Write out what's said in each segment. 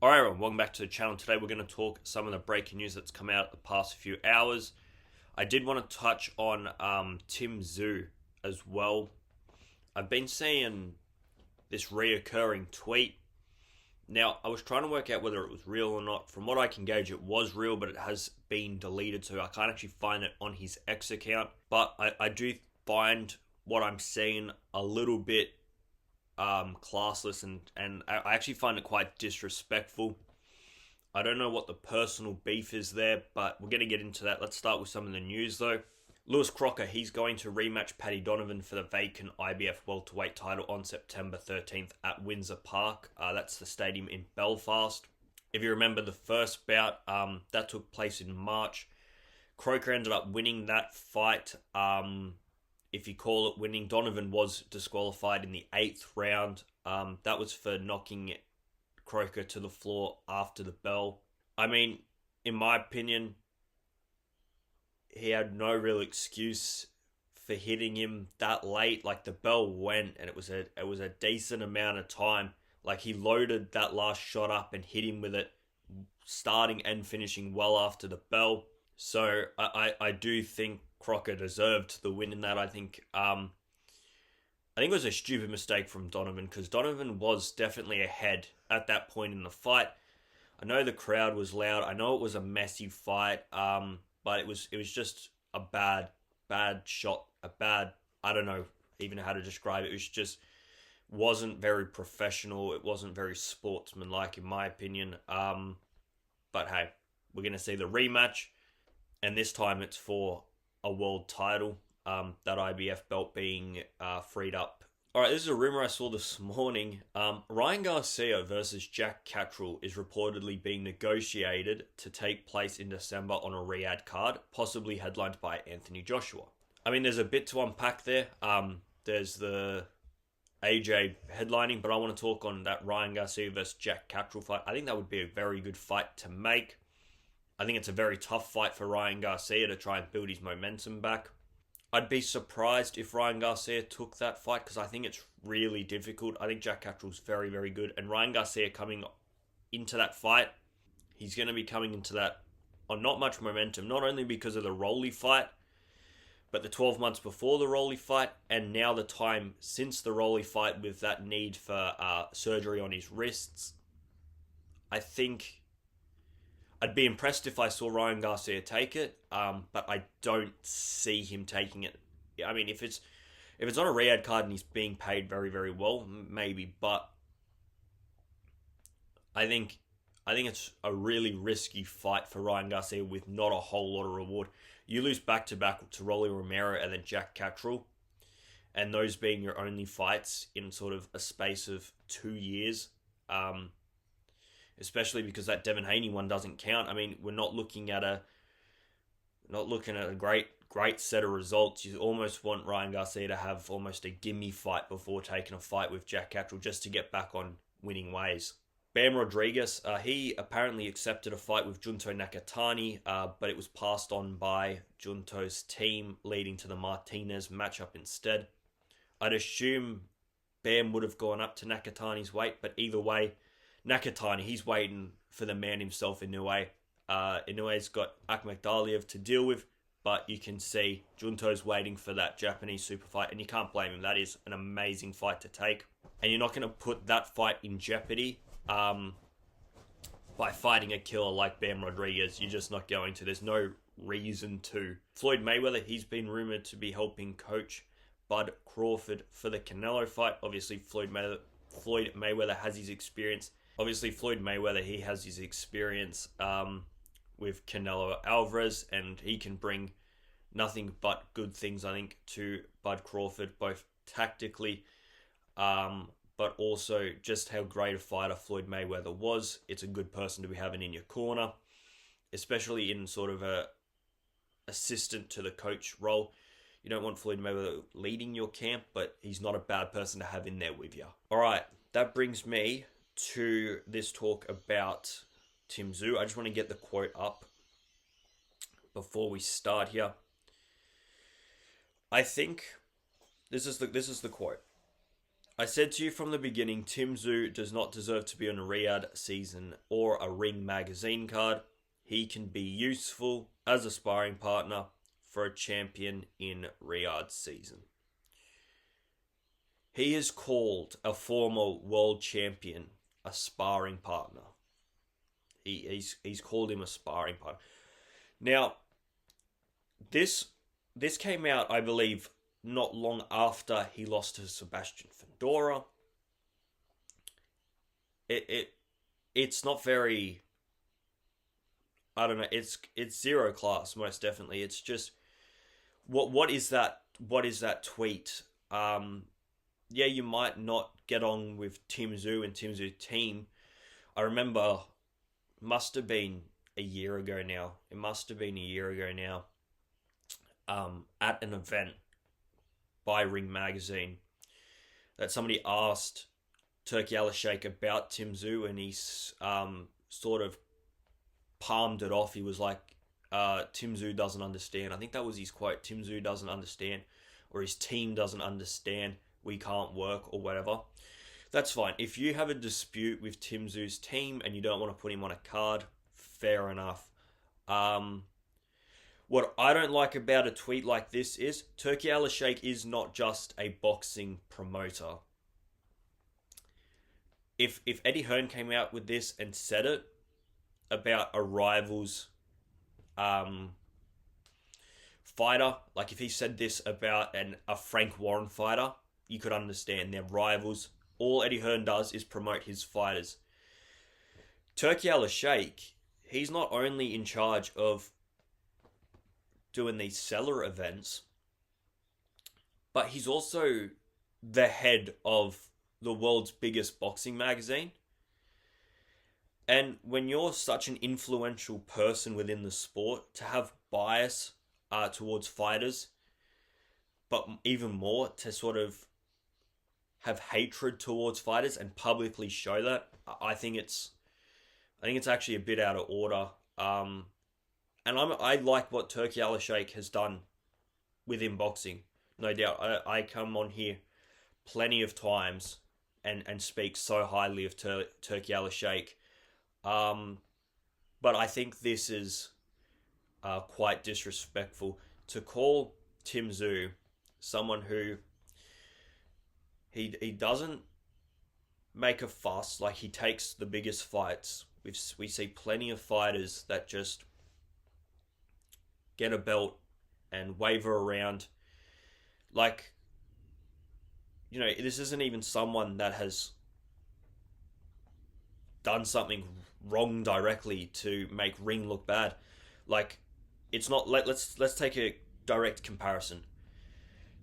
Alright everyone, welcome back to the channel. Today we're going to talk some of the breaking news that's come out the past few hours. I did want to touch on Tszyu as well. I've been seeing this reoccurring tweet. Now, I was trying to work out whether it was real or not. From what I can gauge, it was real, but it has been deleted, so I can't actually find it on his X account. But I do find what I'm seeing a little bit classless, and I actually find it quite disrespectful. I don't know what the personal beef is there, but we're going to get into that. Let's start with some of the news though. Lewis Crocker, he's going to rematch Paddy Donovan for the vacant IBF welterweight title on September 13th at Windsor Park. That's the stadium in Belfast. If you remember the first bout, that took place in March. Crocker ended up winning that fight. If you call it winning, Donovan was disqualified in the 8th round. That was for knocking Crocker to the floor after the bell. I mean, in my opinion, he had no real excuse for hitting him that late. Like, the bell went, and it was a decent amount of time. Like, he loaded that last shot up and hit him with it, starting and finishing well after the bell. So I do think Crocker deserved the win in that. I think it was a stupid mistake from Donovan, because Donovan was definitely ahead at that point in the fight. I know the crowd was loud. I know it was a messy fight, but it was just a bad shot. I don't know even how to describe it. It was just wasn't very professional. It wasn't very sportsmanlike, in my opinion. But hey, we're gonna see the rematch, and this time it's for a world title. That IBF belt being freed up. All right, this is a rumor I saw this morning. Ryan Garcia versus Jack Catterall is reportedly being negotiated to take place in December on a Riyadh card, possibly headlined by Anthony Joshua. I mean, there's a bit to unpack there. There's the AJ headlining, but I want to talk on that Ryan Garcia versus Jack Catterall fight. I think that would be a very good fight to make. I think it's a very tough fight for Ryan Garcia to try and build his momentum back. I'd be surprised if Ryan Garcia took that fight, because I think it's really difficult. I think Jack Catterall's very, very good. And Ryan Garcia coming into that fight, he's going to be coming into that on not much momentum, not only because of the Rolly fight, but the 12 months before the Rolly fight, and now the time since the Rolly fight with that need for surgery on his wrists. I think I'd be impressed if I saw Ryan Garcia take it, but I don't see him taking it. I mean, if it's on a Riyadh card and he's being paid very, very well, maybe. But I think it's a really risky fight for Ryan Garcia with not a whole lot of reward. You lose back to back to Rolly Romero and then Jack Catterall, and those being your only fights in sort of a space of 2 years. Especially because that Devin Haney one doesn't count. I mean, we're not looking at a great set of results. You almost want Ryan Garcia to have almost a gimme fight before taking a fight with Jack Catterall, just to get back on winning ways. Bam Rodriguez, he apparently accepted a fight with Junto Nakatani, but it was passed on by Junto's team, leading to the Martinez matchup instead. I'd assume Bam would have gone up to Nakatani's weight, but either way, Nakatani, he's waiting for the man himself, Inoue. Inoue's got Akhmadaliev to deal with, but you can see Junto's waiting for that Japanese super fight, and you can't blame him. That is an amazing fight to take. And you're not going to put that fight in jeopardy by fighting a killer like Bam Rodriguez. You're just not going to. There's no reason to. Floyd Mayweather, he's been rumored to be helping coach Bud Crawford for the Canelo fight. Obviously, Floyd Mayweather has his experience. He has his experience with Canelo Alvarez, and he can bring nothing but good things, I think, to Bud Crawford, both tactically, but also just how great a fighter Floyd Mayweather was. It's a good person to be having in your corner, especially in sort of a assistant to the coach role. You don't want Floyd Mayweather leading your camp, but he's not a bad person to have in there with you. All right, that brings me to this talk about Tszyu. I just want to get the quote up before we start here. I think this is the quote. I said to you from the beginning, Tim Tszyu does not deserve to be on a Riyadh season or a Ring magazine card. He can be useful as a sparring partner for a champion in Riyadh season. He has called a former world champion a sparring partner. He's called him a sparring partner. Now, this came out, I believe, not long after he lost to Sebastian Fundora. It's not very, I don't know, it's zero class, most definitely. It's just what is that tweet? Yeah, you might not get on with Tim Tszyu and Tim Tszyu team. I remember, must have been a year ago now. It must have been a year ago now. At an event by Ring Magazine, that somebody asked Turki Al-Sheikh about Tim Tszyu, and he sort of palmed it off. He was like, Tim Tszyu doesn't understand. I think that was his quote. Tim Tszyu doesn't understand, or his team doesn't understand. We can't work, or whatever. That's fine. If you have a dispute with Tim Tszyu's team and you don't want to put him on a card, fair enough. What I don't like about a tweet like this is Turki Al-Sheikh is not just a boxing promoter. If Eddie Hearn came out with this and said it about a rival's fighter, like if he said this about a Frank Warren fighter, you could understand. They're rivals. All Eddie Hearn does is promote his fighters. Turki Al-Sheikh, he's not only in charge of doing these seller events, but he's also the head of the world's biggest boxing magazine. And when you're such an influential person within the sport, to have bias towards fighters, but even more to sort of have hatred towards fighters and publicly show that, I think it's actually a bit out of order. And I like what Turki Al-Sheikh has done within boxing, no doubt. I come on here plenty of times and speak so highly of Turki Al-Sheikh. But I think this is quite disrespectful to call Tim Tszyu someone who he doesn't make a fuss. Like, he takes the biggest fights. We see plenty of fighters that just get a belt and waver around. Like, you know, this isn't even someone that has done something wrong directly to make Ring look bad. Like, it's not. Let's take a direct comparison.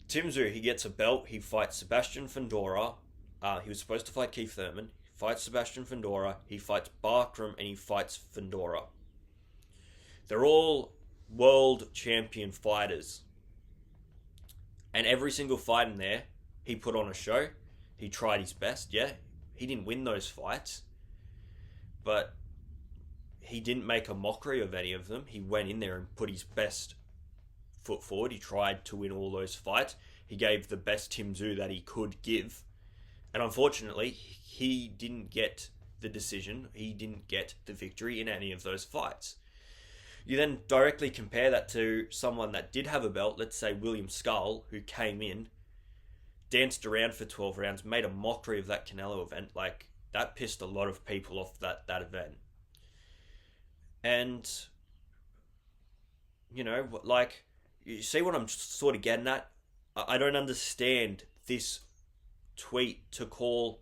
Tim Tszyu, he gets a belt. He fights Sebastian Fundora. He was supposed to fight Keith Thurman. He fights Sebastian Fundora. He fights Barkram, and he fights Fundora. They're all world champion fighters, and every single fight in there, he put on a show. He tried his best. Yeah, he didn't win those fights, but he didn't make a mockery of any of them. He went in there and put his best foot forward. He tried to win all those fights. He gave the best Tim Tszyu that he could give, and unfortunately, he didn't get the decision. He didn't get the victory in any of those fights. You then directly compare that to someone that did have a belt, let's say William Skull, who came in, danced around for 12 rounds, made a mockery of that Canelo event. Like, that pissed a lot of people off, that event. And, you know, like, you see what I'm sort of getting at? I don't understand this tweet to call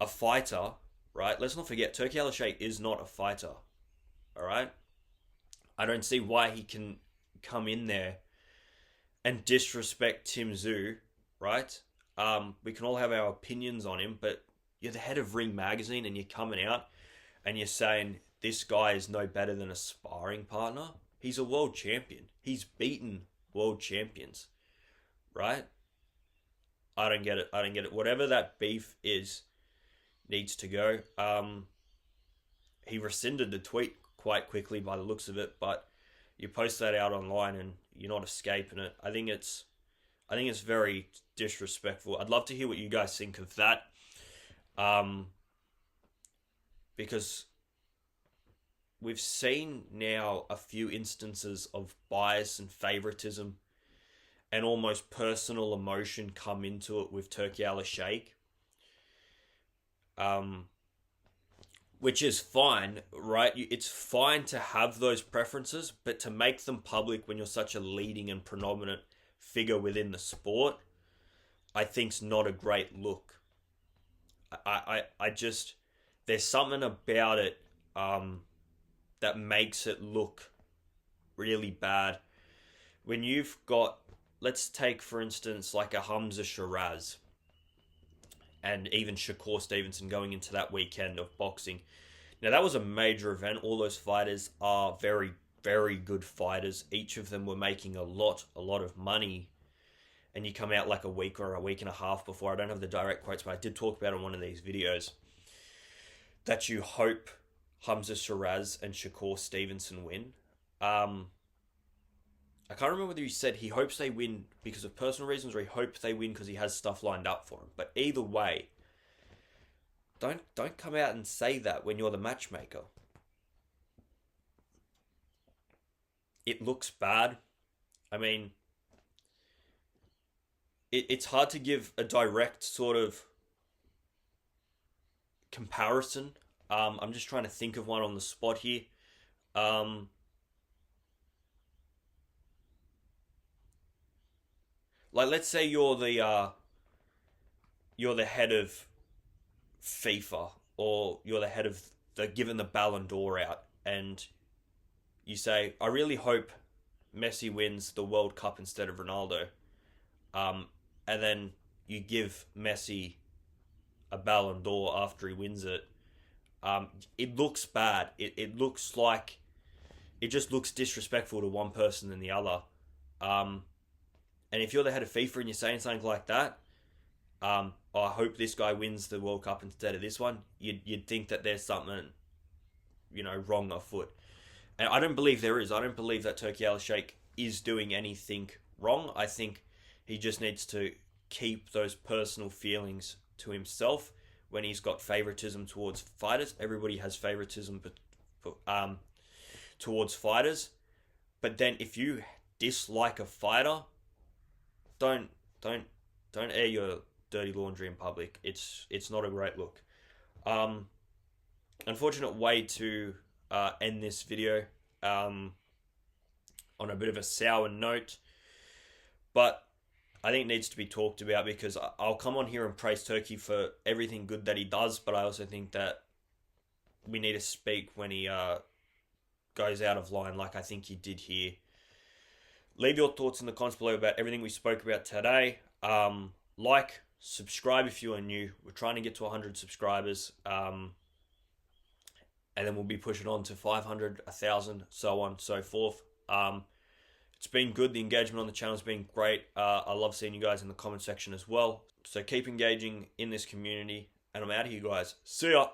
a fighter, right? Let's not forget, Turki Al-Sheikh is not a fighter, all right? I don't see why he can come in there and disrespect Tim Tszyu, right? We can all have our opinions on him, but you're the head of Ring Magazine and you're coming out and you're saying this guy is no better than a sparring partner. He's a world champion. He's beaten world champions, right? I don't get it. Whatever that beef is needs to go. He rescinded the tweet quite quickly by the looks of it, but you post that out online and you're not escaping it. I think it's I think it's very disrespectful. I'd love to hear what you guys think of that. Because we've seen now a few instances of bias and favoritism and almost personal emotion come into it with Turki Al-Sheikh. Which is fine, right? It's fine to have those preferences, but to make them public when you're such a leading and predominant figure within the sport, I think's not a great look. I just, there's something about it that makes it look really bad. When you've got, let's take for instance like a Hamza Shiraz and even Shakur Stevenson going into that weekend of boxing. Now that was a major event. All those fighters are very, very good fighters. Each of them were making a lot of money. And you come out like a week or a week and a half before, I don't have the direct quotes, but I did talk about it in one of these videos, that you hope Hamza Shiraz and Shakur Stevenson win. I can't remember whether he said he hopes they win because of personal reasons or he hopes they win because he has stuff lined up for him. But either way, don't come out and say that when you're the matchmaker. It looks bad. I mean, it's hard to give a direct sort of comparison. I'm just trying to think of one on the spot here. Like, let's say you're the head of FIFA, or you're the head of giving the Ballon d'Or out, and you say, I really hope Messi wins the World Cup instead of Ronaldo. And then you give Messi a Ballon d'Or after he wins it. It looks bad. It looks like, it just looks disrespectful to one person than the other. And if you're the head of FIFA and you're saying something like that, I hope this guy wins the World Cup instead of this one, you'd think that there's something, wrong afoot. And I don't believe there is. I don't believe that Turki Al-Sheikh is doing anything wrong. I think he just needs to keep those personal feelings to himself when he's got favoritism towards fighters. Everybody has favoritism towards fighters. But then if you dislike a fighter, don't air your dirty laundry in public. It's not a great look. Unfortunate way to end this video on a bit of a sour note, but I think it needs to be talked about because I'll come on here and praise Turki for everything good that he does, but I also think that we need to speak when he goes out of line like I think he did here. Leave your thoughts in the comments below about everything we spoke about today. Like, subscribe if you are new. We're trying to get to 100 subscribers. And then we'll be pushing on to 500, 1,000, so on and so forth. It's been good. The engagement on the channel has been great. I love seeing you guys in the comment section as well. So keep engaging in this community. And I'm out of here, guys. See ya.